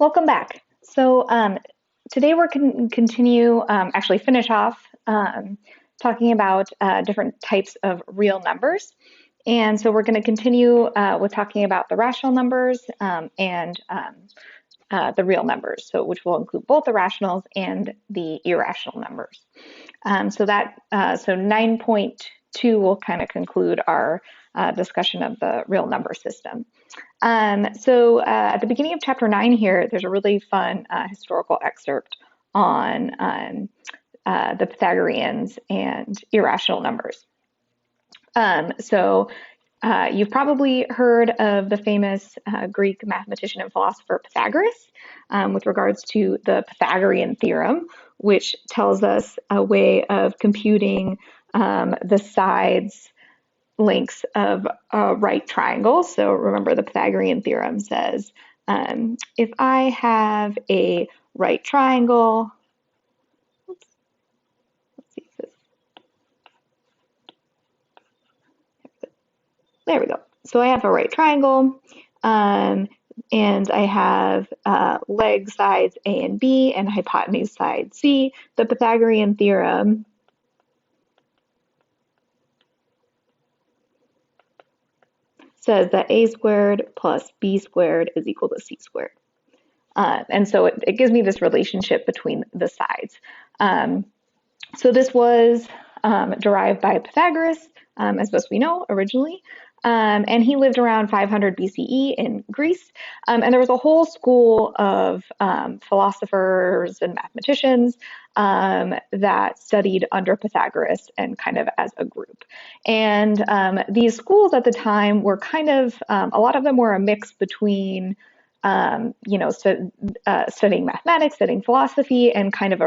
Welcome back. Today we're going to continue, actually finish off talking about different types of real numbers. And so we're going to continue with talking about the rational numbers and the real numbers, which will include both the rationals and the irrational numbers. So 9.2 will kind of conclude our discussion of the real number system. At the beginning of chapter 9 here, there's a really fun historical excerpt on the Pythagoreans and irrational numbers. You've probably heard of the famous Greek mathematician and philosopher Pythagoras with regards to the Pythagorean theorem, which tells us a way of computing the sides lengths of a right triangle. So remember, the Pythagorean theorem says if I have a right triangle, let's see if this, there we go. So I have a right triangle, and I have leg sides A and B and hypotenuse side C. The Pythagorean theorem says that a squared plus b squared is equal to c squared. And so it gives me this relationship between the sides. So this was derived by Pythagoras, as best we know, originally. And he lived around 500 BCE in Greece. And there was a whole school of philosophers and mathematicians that studied under Pythagoras and kind of as a group. And these schools at the time were kind of, a lot of them were a mix between studying mathematics, studying philosophy, and kind of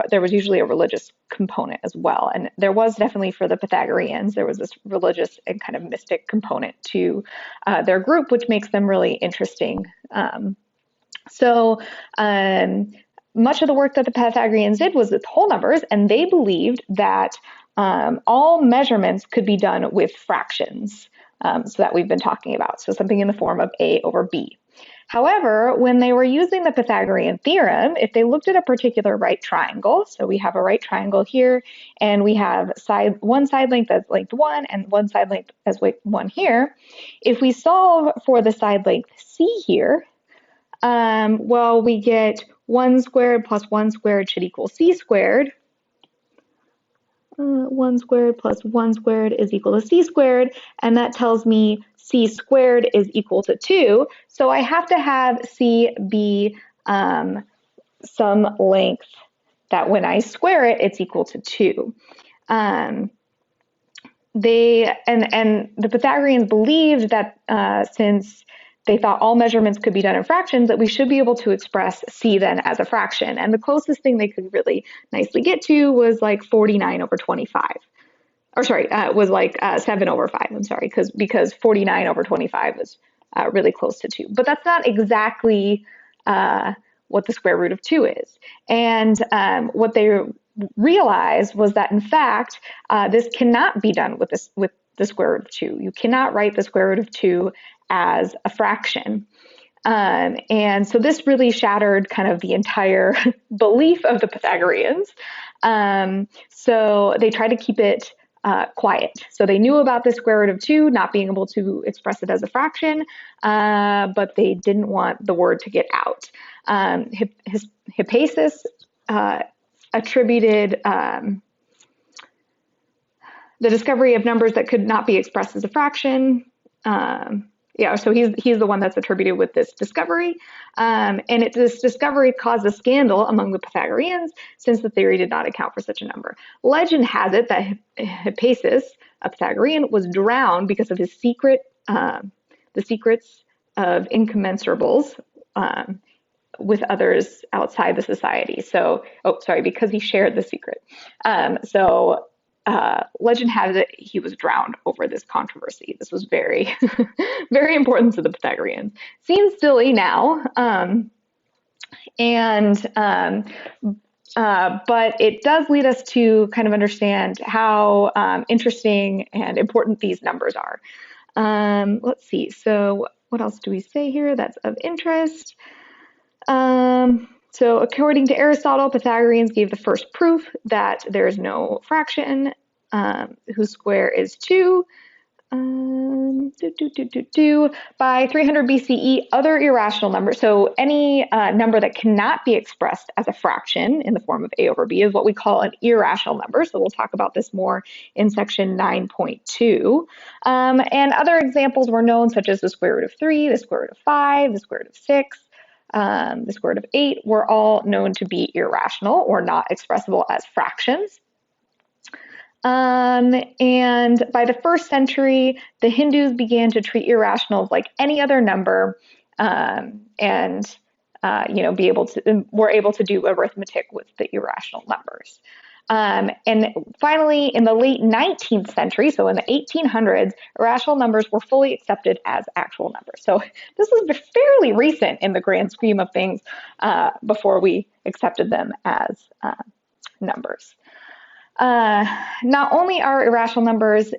there was usually a religious component as well. And there was definitely, for the Pythagoreans, there was this religious and kind of mystic component to their group, which makes them really interesting. Much of the work that the Pythagoreans did was with whole numbers, and they believed that all measurements could be done with fractions. So that we've been talking about. So something in the form of A over B. However, when they were using the Pythagorean theorem, if they looked at a particular right triangle, so we have a right triangle here, and we have one side length as length 1 and one side length as length 1 here, if we solve for the side length C here, we get 1 squared plus 1 squared should equal C squared. 1 squared plus 1 squared is equal to c squared, and that tells me c squared is equal to 2. So I have to have c be some length that when I square it, it's equal to 2. The Pythagoreans believed that since they thought all measurements could be done in fractions, that we should be able to express c then as a fraction. And the closest thing they could really nicely get to was like 49 over 25. Or sorry, was like 7 over 5, I'm sorry, because 49 over 25 was really close to 2. But that's not exactly what the square root of 2 is. And what they realized was that, in fact, this cannot be done with the square root of 2. You cannot write the square root of 2 as a fraction. And so this really shattered kind of the entire belief of the Pythagoreans. So they tried to keep it quiet. So they knew about the square root of 2 not being able to express it as a fraction, but they didn't want the word to get out. Hippasus attributed the discovery of numbers that could not be expressed as a fraction. So he's the one that's attributed with this discovery. This discovery caused a scandal among the Pythagoreans, since the theory did not account for such a number. Legend has it that Hippasus, a Pythagorean, was drowned because of his secrets of incommensurables with others outside the society. Because he shared the secret. Legend has it he was drowned over this controversy. This was very, very important to the Pythagoreans. Seems silly now, but it does lead us to kind of understand how interesting and important these numbers are. Let's see. So what else do we say here that's of interest? So according to Aristotle, Pythagoreans gave the first proof that there is no fraction whose square is 2. By 300 BCE, other irrational numbers, so any number that cannot be expressed as a fraction in the form of a over b is what we call an irrational number. So we'll talk about this more in section 9.2. And other examples were known, such as the square root of 3, the square root of 5, the square root of 6, the square root of 8, were all known to be irrational or not expressible as fractions. And by the 1st century, the Hindus began to treat irrationals like any other number, and were able to do arithmetic with the irrational numbers. And finally, in the late 19th century, so in the 1800s, irrational numbers were fully accepted as actual numbers. So this is fairly recent in the grand scheme of things, before we accepted them as numbers. Not only are irrational numbers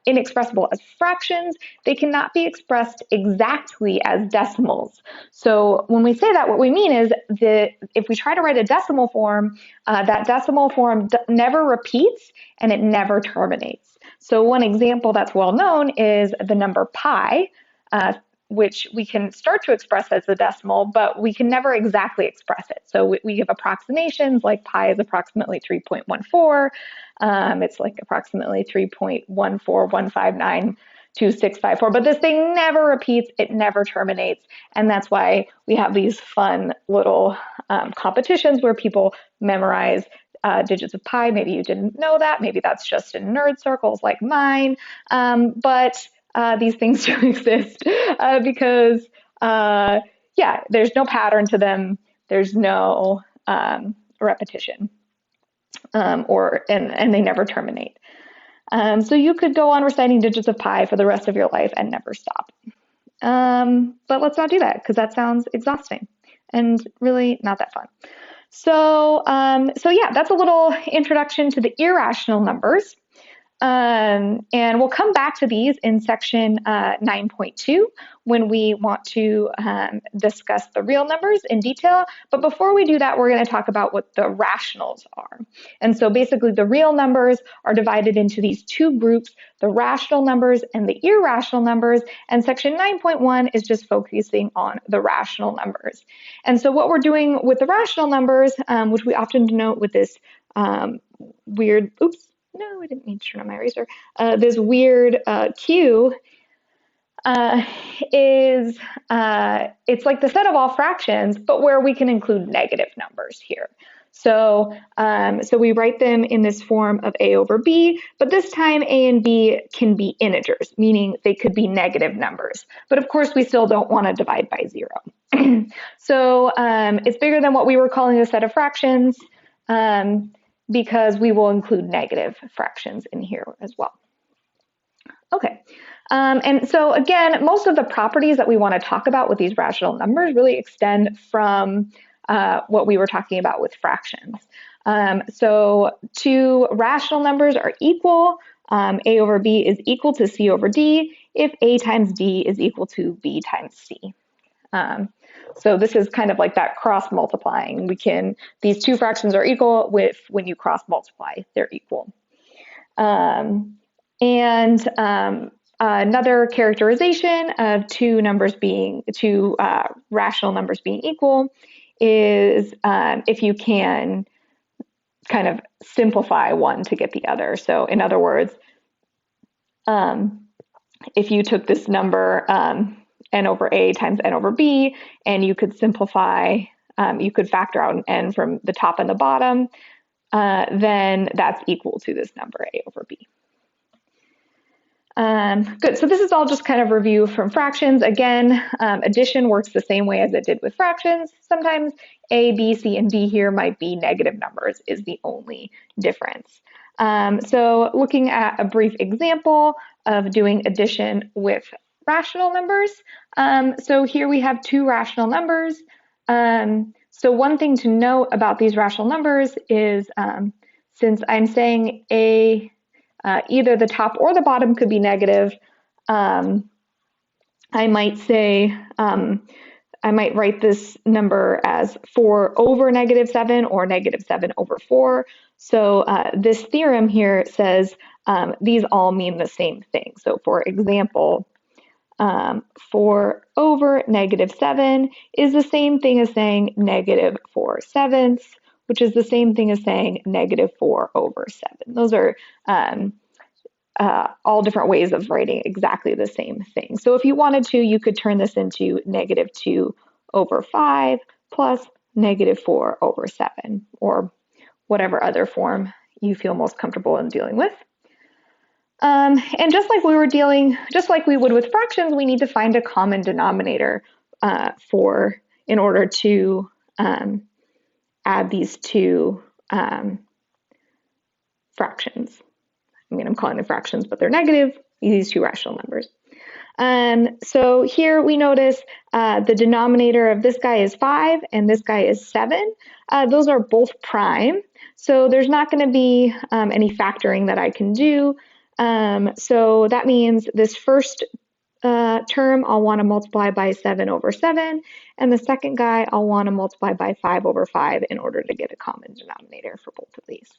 inexpressible as fractions, they cannot be expressed exactly as decimals. So when we say that, what we mean is that if we try to write a decimal form, that decimal form never repeats and it never terminates. So one example that's well known is the number pi, which we can start to express as a decimal, but we can never exactly express it. So we give approximations, like pi is approximately 3.14. It's like approximately 3.141592654. But this thing never repeats, it never terminates. And that's why we have these fun little competitions where people memorize digits of pi. Maybe you didn't know that. Maybe that's just in nerd circles like mine. But these things do exist because, there's no pattern to them. There's no repetition, and they never terminate. So you could go on reciting digits of pi for the rest of your life and never stop. But let's not do that because that sounds exhausting and really not that fun. So that's a little introduction to the irrational numbers. And we'll come back to these in section 9.2 when we want to discuss the real numbers in detail. But before we do that, we're going to talk about what the rationals are. And so basically the real numbers are divided into these two groups, the rational numbers and the irrational numbers. And section 9.1 is just focusing on the rational numbers. And so what we're doing with the rational numbers, which we often denote with this weird, no, I didn't mean to turn on my eraser. This weird Q is it's like the set of all fractions, but where we can include negative numbers here. So we write them in this form of a over b, but this time a and b can be integers, meaning they could be negative numbers. But of course, we still don't want to divide by 0. So it's bigger than what we were calling a set of fractions. Because we will include negative fractions in here as well. Okay, and so again, most of the properties that we want to talk about with these rational numbers really extend from what we were talking about with fractions. So two rational numbers are equal. A over b is equal to c over d if a times d is equal to b times c. So this is kind of like that cross multiplying. These two fractions are equal when you cross multiply, they're equal. Another characterization of two rational numbers being equal is if you can kind of simplify one to get the other. So in other words, if you took this number, n over a times n over b, and you could simplify, you could factor out an n from the top and the bottom, then that's equal to this number a over b. Good, so this is all just kind of review from fractions. Again, addition works the same way as it did with fractions. Sometimes a, b, c, and d here might be negative numbers is the only difference. So looking at a brief example of doing addition with rational numbers. So here we have two rational numbers. So one thing to note about these rational numbers is since I'm saying either the top or the bottom could be negative, I might say, I might write this number as 4 over -7 or -7 over 4. So this theorem here says these all mean the same thing. So for example, 4 over -7 is the same thing as saying -4/7, which is the same thing as saying -4 over 7. Those are all different ways of writing exactly the same thing. So if you wanted to, you could turn this into -2 over 5 plus -4 over 7, or whatever other form you feel most comfortable in dealing with. And just like we would with fractions, we need to find a common denominator in order to add these two fractions. I mean, I'm calling them fractions, but they're negative, these two rational numbers. So here we notice the denominator of this guy is 5 and this guy is 7. Those are both prime, so there's not going to be any factoring that I can do. So that means this first term I'll want to multiply by 7 over 7, and the second guy I'll want to multiply by 5 over 5 in order to get a common denominator for both of these.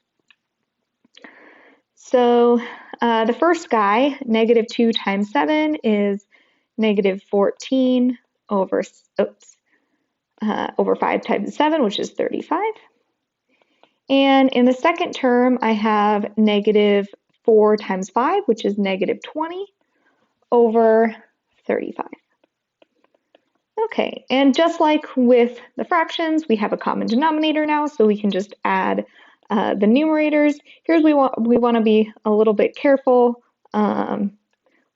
So the first guy, -2 times 7, is -14 over 5 times 7, which is 35. And in the second term, I have -4 times 5, which is -20 over 35. Okay, and just like with the fractions, we have a common denominator now, so we can just add the numerators. Here's we want to be a little bit careful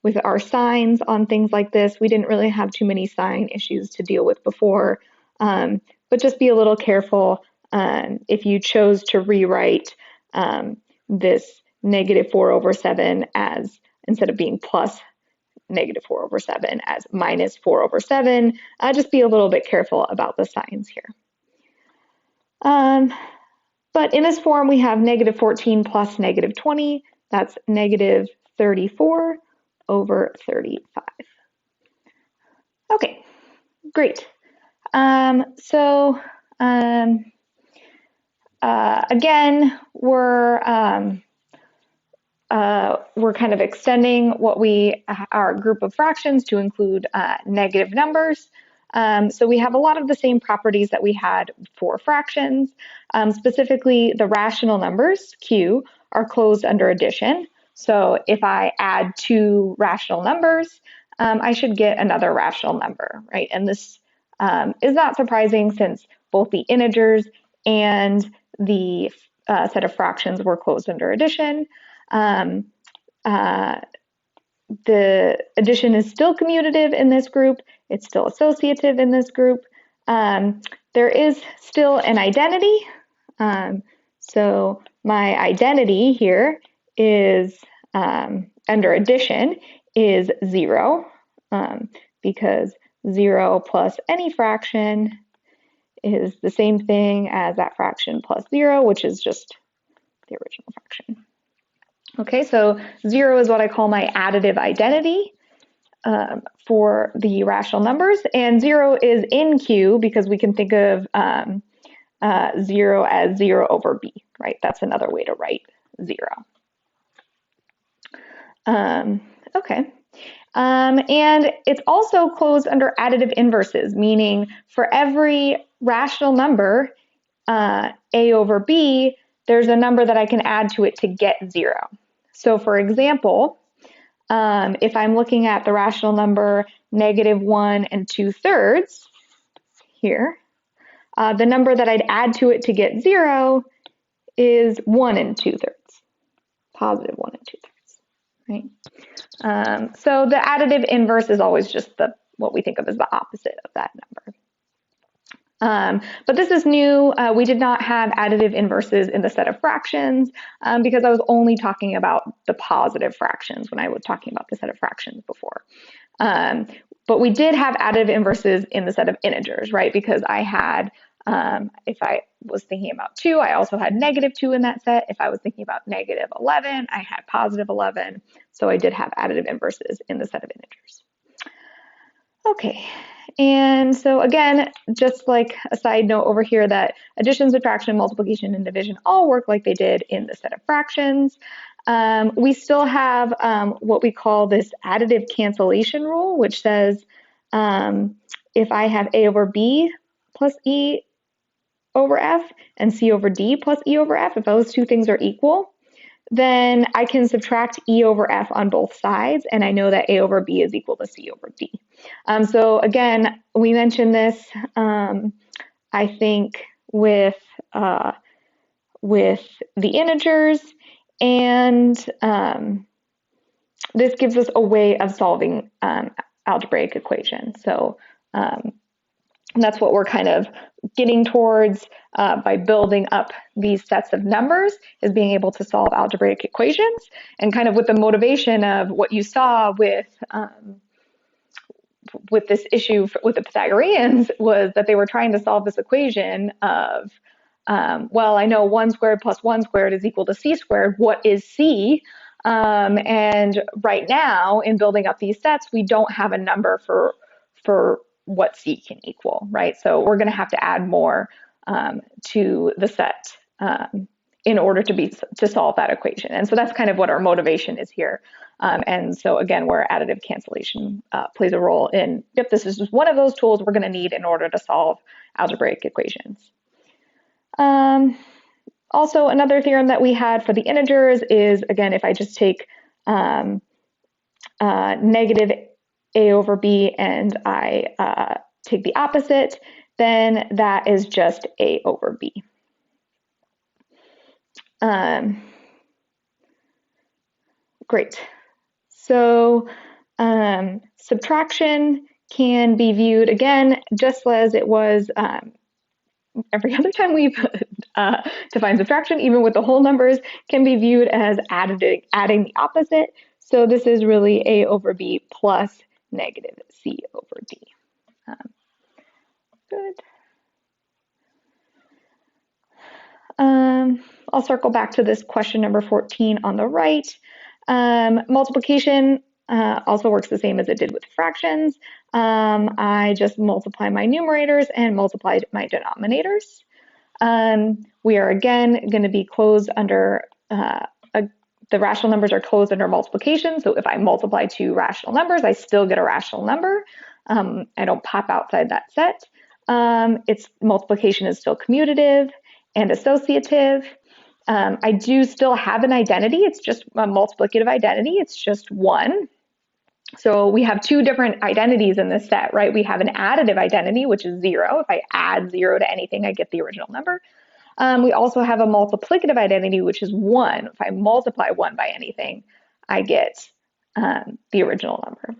with our signs on things like this. We didn't really have too many sign issues to deal with before, but just be a little careful if you chose to rewrite this -4 over 7 as, instead of being plus -4 over 7, as -4 over 7. Just be a little bit careful about the signs here. But in this form, we have -14 plus -20. That's -34 over 35. Okay, great. Again, we're kind of extending our group of fractions to include negative numbers. So we have a lot of the same properties that we had for fractions. Specifically, the rational numbers, Q, are closed under addition. So if I add two rational numbers, I should get another rational number, right? And this is not surprising since both the integers and the set of fractions were closed under addition. The addition is still commutative in this group. It's still associative in this group. There is still an identity. So my identity here is, under addition, is 0, because 0 plus any fraction is the same thing as that fraction plus 0, which is just the original fraction. Okay, so 0 is what I call my additive identity for the rational numbers, and 0 is in Q because we can think of 0 as 0 over b, right? That's another way to write 0. Okay. And it's also closed under additive inverses, meaning for every rational number, a over b, there's a number that I can add to it to get 0. So for example, if I'm looking at the rational number -1 2/3 here, the number that I'd add to it to get 0 is 1 2/3, positive 1 2/3, right? So the additive inverse is always just what we think of as the opposite of that number. But this is new. We did not have additive inverses in the set of fractions because I was only talking about the positive fractions when I was talking about the set of fractions before. But we did have additive inverses in the set of integers, right? Because I had If I was thinking about 2, I also had -2 in that set. If I was thinking about -11, I had +11. So I did have additive inverses in the set of integers. Okay, and so again, just like a side note over here that addition, subtraction, multiplication, and division all work like they did in the set of fractions. We still have what we call this additive cancellation rule, which says if I have a over b plus e over f and c over d plus e over f, if those two things are equal, then I can subtract e over f on both sides, and I know that a over b is equal to c over d. So again, we mentioned this, I think, with the integers, and this gives us a way of solving algebraic equations. So that's what we're kind of getting towards by building up these sets of numbers, is being able to solve algebraic equations, and kind of with the motivation of what you saw with this issue with the Pythagoreans was that they were trying to solve this equation of, well, I know 1 squared plus 1 squared is equal to c squared. What is c? And right now, in building up these sets, we don't have a number for what c can equal, right? So we're going to have to add more to the set in order to solve that equation. And so that's kind of what our motivation is here. And so again, where additive cancellation plays a role in, yep, this is just one of those tools we're going to need in order to solve algebraic equations. Also, another theorem that we had for the integers is, again, if I just take negative a over b and I take the opposite, then that is just a over b. Great. So subtraction can be viewed, again, just as it was every other time we've defined subtraction, even with the whole numbers, can be viewed as adding the opposite. So this is really a over b plus negative c over d. Good. I'll circle back to this question number 14 on the right. Multiplication also works the same as it did with fractions. I just multiply my numerators and multiply my denominators. We are again going to be closed under, the rational numbers are closed under multiplication. So if I multiply two rational numbers, I still get a rational number. I don't pop outside that set. Its multiplication is still commutative and associative. I do still have an identity. It's just a multiplicative identity. It's just 1. So we have two different identities in this set, right? We have an additive identity, which is 0. If I add 0 to anything, I get the original number. We also have a multiplicative identity, which is 1. If I multiply 1 by anything, I get the original number.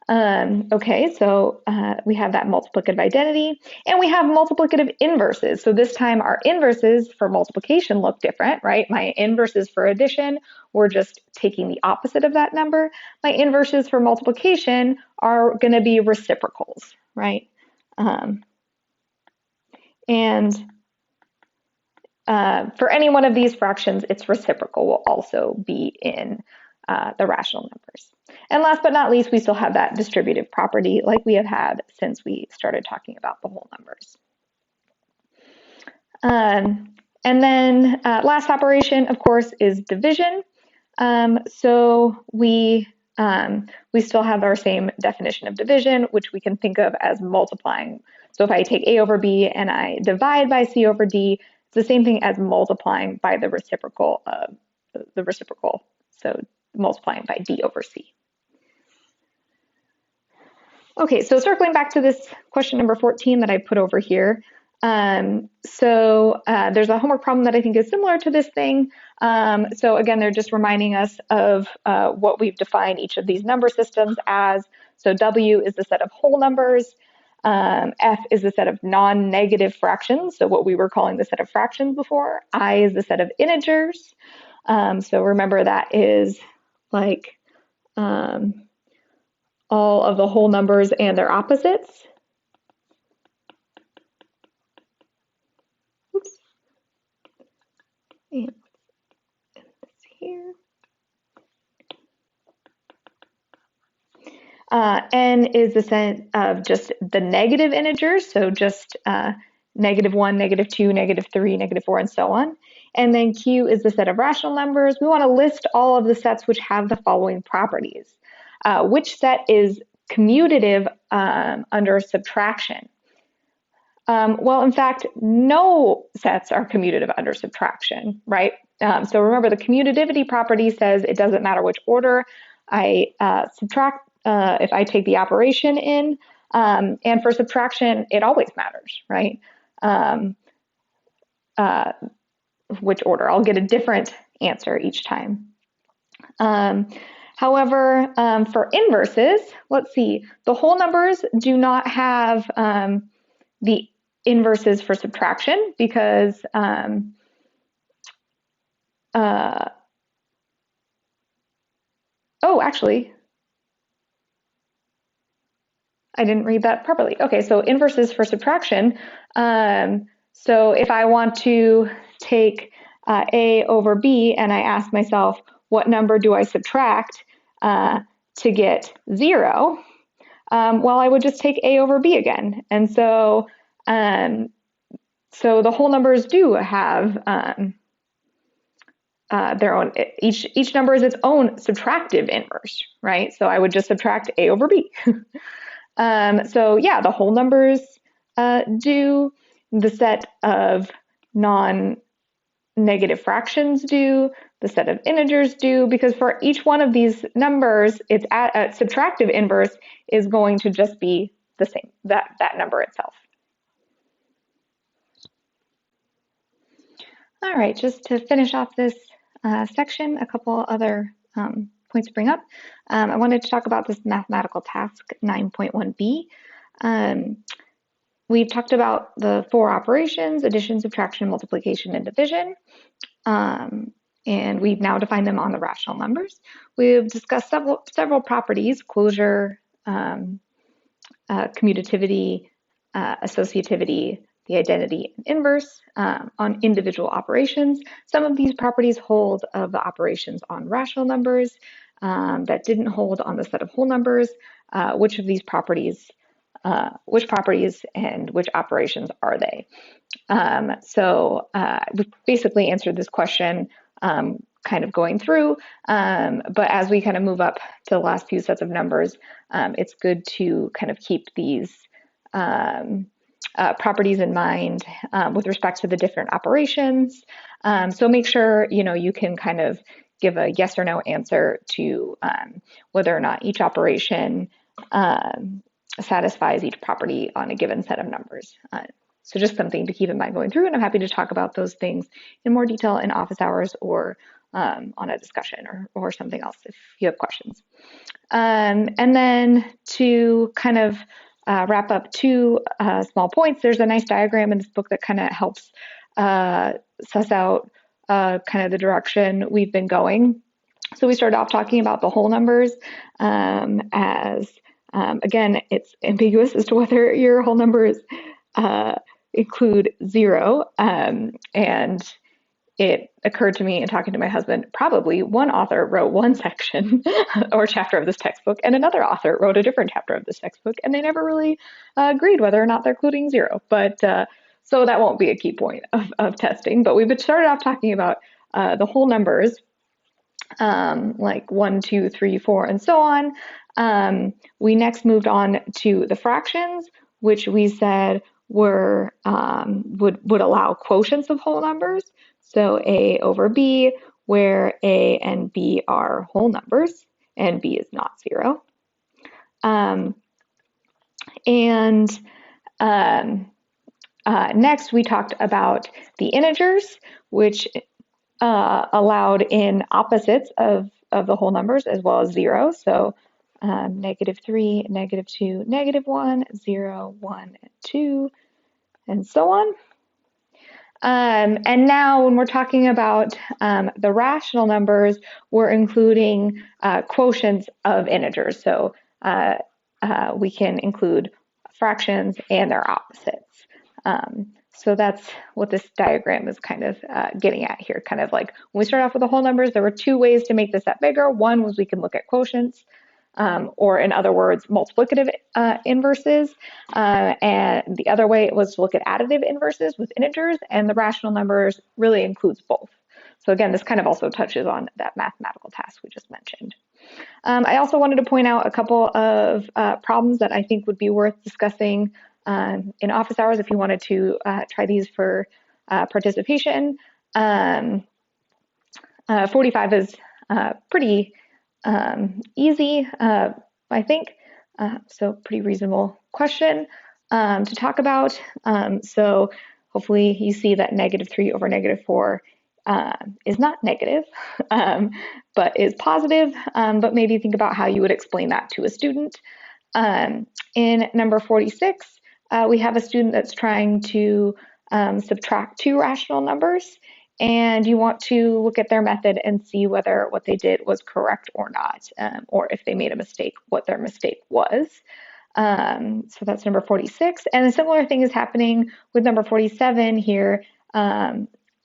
Okay, so we have that multiplicative identity, and we have multiplicative inverses. So this time our inverses for multiplication look different, right? My inverses for addition, we're just taking the opposite of that number. My inverses for multiplication are going to be reciprocals, right? And for any one of these fractions, its reciprocal will also be in the rational numbers. And last but not least, we still have that distributive property like we have had since we started talking about the whole numbers. And then last operation, of course, is division. So we still have our same definition of division, which we can think of as multiplying. So if I take a over b and I divide by c over d, it's the same thing as multiplying by the reciprocal of the reciprocal. So multiplying by d over c. Okay, so circling back to this question number 14 that I put over here. So there's a homework problem that I think is similar to this thing. So again, they're just reminding us of what we've defined each of these number systems as. So W is the set of whole numbers. F is the set of non-negative fractions, so what we were calling the set of fractions before. I is the set of integers. So remember that is like all of the whole numbers and their opposites. And this here. N is the set of just the negative integers, so just -1, -2, -3, -4, and so on. And then Q is the set of rational numbers. We want to list all of the sets which have the following properties. Which set is commutative under subtraction? Well, in fact, no sets are commutative under subtraction, right? So remember, the commutativity property says it doesn't matter which order I subtract if I take the operation in. And for subtraction, it always matters, right? Which order. I'll get a different answer each time. However, for inverses, let's see, the whole numbers do not have the inverses for subtraction because oh, actually, I didn't read that properly. Okay, so inverses for subtraction. So if I want to take A over B and I ask myself, what number do I subtract to get 0? Well, I would just take A over B again. And so the whole numbers do have their own, each number is its own subtractive inverse, right? So I would just subtract A over B. So yeah, the whole numbers do, the set of non-negative fractions do, the set of integers do, because for each one of these numbers, its subtractive inverse is going to just be the same, that number itself. All right, just to finish off this section, a couple other points to bring up. I wanted to talk about this mathematical task 9.1b. We've talked about the 4 operations: addition, subtraction, multiplication, and division. And we've now defined them on the rational numbers. We've discussed several properties: closure, commutativity, associativity, the identity and inverse on individual operations. Some of these properties hold of the operations on rational numbers that didn't hold on the set of whole numbers. Which of these properties, which properties and which operations are they? So we basically answered this question kind of going through, but as we kind of move up to the last few sets of numbers, it's good to kind of keep these properties in mind with respect to the different operations. So make sure you can kind of give a yes or no answer to whether or not each operation satisfies each property on a given set of numbers. So just something to keep in mind going through, and I'm happy to talk about those things in more detail in office hours or on a discussion or something else if you have questions. And then to kind of wrap up 2 small points, there's a nice diagram in this book that kind of helps suss out kind of the direction we've been going. So we started off talking about the whole numbers as, again, it's ambiguous as to whether your whole numbers include 0. And it occurred to me in talking to my husband, probably one author wrote one section or chapter of this textbook and another author wrote a different chapter of this textbook, and they never really agreed whether or not they're including 0. But so that won't be a key point of testing. But we've started off talking about the whole numbers, like 1, 2, 3, 4, and so on. We next moved on to the fractions, which we said were would allow quotients of whole numbers. So A over B, where A and B are whole numbers and B is not 0. Next we talked about the integers, which allowed in opposites of the whole numbers as well as 0. So -3, -2, -1, 0, 1, and 2, and so on. And now when we're talking about the rational numbers, we're including quotients of integers. So we can include fractions and their opposites. So that's what this diagram is kind of getting at here. Kind of like when we start off with the whole numbers, there were two ways to make this set bigger. One was we can look at quotients, or in other words, multiplicative inverses. And the other way was to look at additive inverses with integers, and the rational numbers really includes both. So again, this kind of also touches on that mathematical task we just mentioned. I also wanted to point out a couple of problems that I think would be worth discussing in office hours if you wanted to try these for participation. 45 is pretty easy, I think, so pretty reasonable question to talk about. So hopefully you see that -3 over -4 is not negative, but is positive, but maybe think about how you would explain that to a student. In number 46, we have a student that's trying to subtract two rational numbers, and you want to look at their method and see whether what they did was correct or not, or if they made a mistake, what their mistake was. So that's number 46. And a similar thing is happening with number 47 here.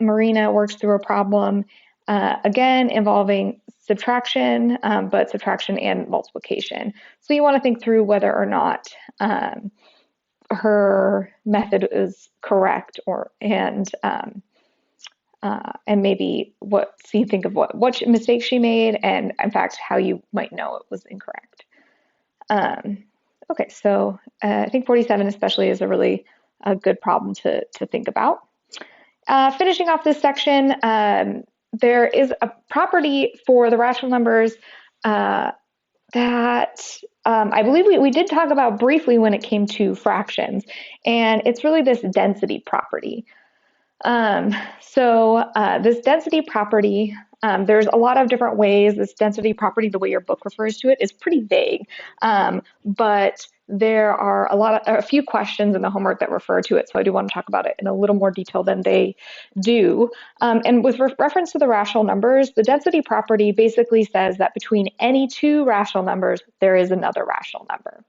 Marina works through a problem, again, involving subtraction, but subtraction and multiplication. So you want to think through whether or not her method is correct, and maybe think of what mistake she made, and in fact how you might know it was incorrect. Okay, so I think 47 especially is a really good problem to think about. Finishing off this section, there is a property for the rational numbers that I believe we did talk about briefly when it came to fractions, and it's really this density property. This density property, there's a lot of different ways. This density property, the way your book refers to it, is pretty vague, but there are a few questions in the homework that refer to it, so I do want to talk about it in a little more detail than they do. And with reference to the rational numbers, the density property basically says that between any two rational numbers, there is another rational number.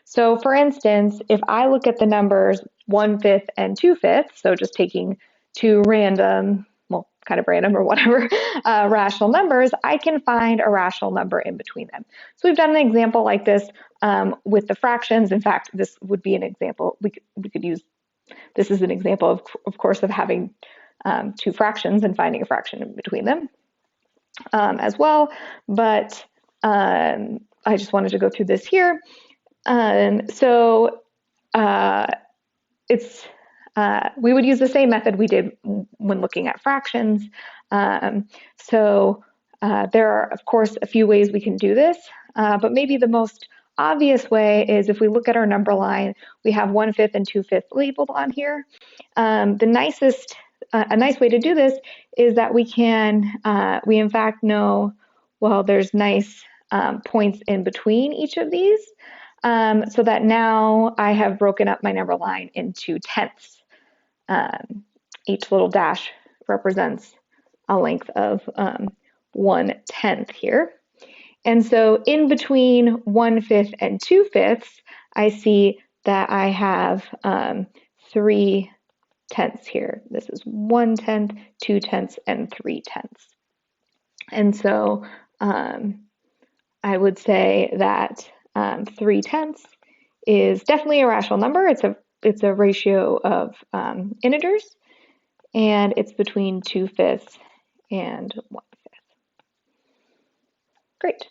So for instance, if I look at the numbers 1/5 and 2/5, so just taking two random, well, kind of random or whatever, rational numbers, I can find a rational number in between them. So we've done an example like this with the fractions. In fact, this would be an example, we could use, this is an example of course, of having two fractions and finding a fraction in between them as well. But I just wanted to go through this here. We would use the same method we did when looking at fractions. There are, of course, a few ways we can do this, but maybe the most obvious way is if we look at our number line, we have 1/5 and 2/5 labeled on here. A nice way to do this is that we in fact know, well, there's nice points in between each of these. So that now I have broken up my number line into tenths. Each little dash represents a length of 1/10 here. And so in between 1/5 and 2/5, I see that I have 3/10 here. This is 1/10, 2/10, and 3/10. And so I would say that 3/10 is definitely a rational number. It's a ratio of integers, and it's between 2/5 and 1/5. Great.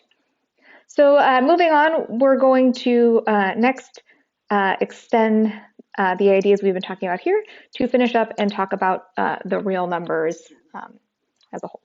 So moving on, we're going to next extend the ideas we've been talking about here to finish up and talk about the real numbers as a whole.